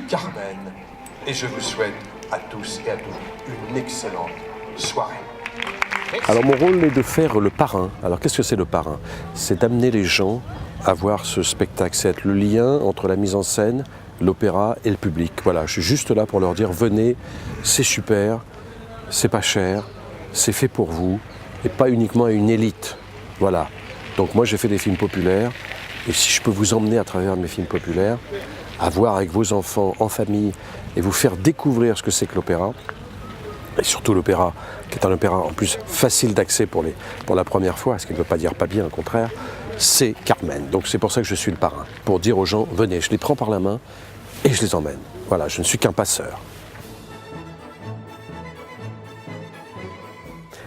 Carmen. Et je vous souhaite à tous et à toutes une excellente soirée. Merci. Alors mon rôle est de faire le parrain. Alors qu'est-ce que c'est le parrain? C'est d'amener les gens à voir ce spectacle, c'est être le lien entre la mise en scène, l'opéra et le public. Voilà, je suis juste là pour leur dire venez, c'est super, c'est pas cher, c'est fait pour vous et pas uniquement à une élite. Voilà. Donc moi j'ai fait des films populaires et si je peux vous emmener à travers mes films populaires, à voir avec vos enfants en famille et vous faire découvrir ce que c'est que l'opéra, et surtout l'opéra, qui est un opéra en plus facile d'accès pour la première fois, ce qui ne veut pas dire pas bien, au contraire, c'est Carmen. Donc c'est pour ça que je suis le parrain, pour dire aux gens, venez, je les prends par la main et je les emmène. Voilà, je ne suis qu'un passeur.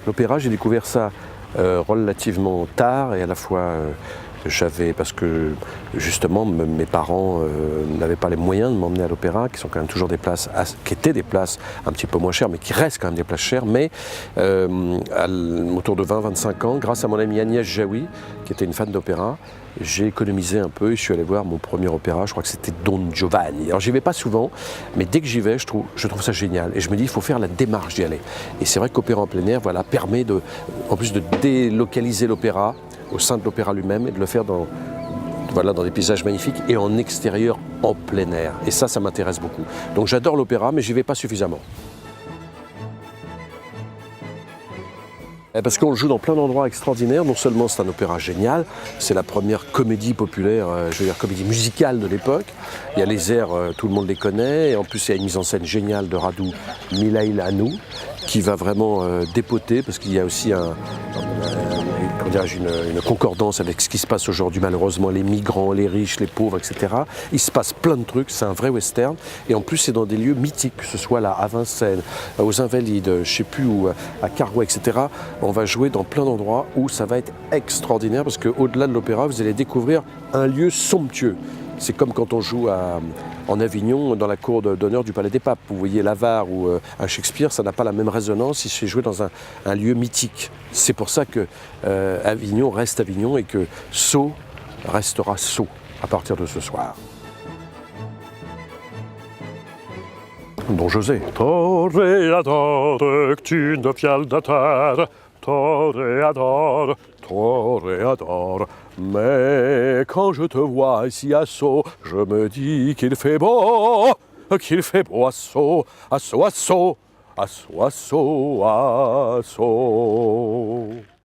L'opéra, j'ai découvert ça relativement tard et à la fois j'avais, parce que justement mes parents n'avaient pas les moyens de m'emmener à l'opéra, qui sont quand même toujours des places, qui étaient des places un petit peu moins chères, mais qui restent quand même des places chères, mais autour de 20-25 ans, grâce à mon amie Agnès Jaoui, qui était une fan d'opéra, j'ai économisé un peu et je suis allé voir mon premier opéra, je crois que c'était Don Giovanni. Alors j'y vais pas souvent, mais dès que j'y vais, je trouve ça génial. Et je me dis, il faut faire la démarche d'y aller. Et c'est vrai qu'opéra en plein air, voilà, permet en plus de délocaliser l'opéra au sein de l'opéra lui-même et de le faire dans des paysages magnifiques et en extérieur, en plein air. Et ça m'intéresse beaucoup. Donc j'adore l'opéra, mais j'y vais pas suffisamment. Parce qu'on le joue dans plein d'endroits extraordinaires. Non seulement c'est un opéra génial, c'est la première comédie populaire, comédie musicale de l'époque. Il y a les airs, tout le monde les connaît. Et en plus, il y a une mise en scène géniale de Radu Mihailanu qui va vraiment dépoter, parce qu'il y a aussi une concordance avec ce qui se passe aujourd'hui, malheureusement, les migrants, les riches, les pauvres, etc. Il se passe plein de trucs, c'est un vrai western. Et en plus, c'est dans des lieux mythiques, que ce soit là, à Vincennes, aux Invalides, je sais plus où, à Carroix, etc. On va jouer dans plein d'endroits où ça va être extraordinaire, parce qu'au-delà de l'opéra, vous allez découvrir un lieu somptueux. C'est comme quand on joue en Avignon, dans la cour d'honneur du Palais des Papes. Vous voyez l'Avare ou un Shakespeare, ça n'a pas la même résonance si c'est joué dans un lieu mythique. C'est pour ça que Avignon reste Avignon et que Sceaux restera Sceaux à partir de ce soir. Don José. Toreador, que tu ne fiales de terre, toreador, toreador. Mais quand je te vois ici à Sceaux, je me dis qu'il fait beau à Sceaux, à Sceaux, à Sceaux, à Sceaux, à Sceaux, à Sceaux.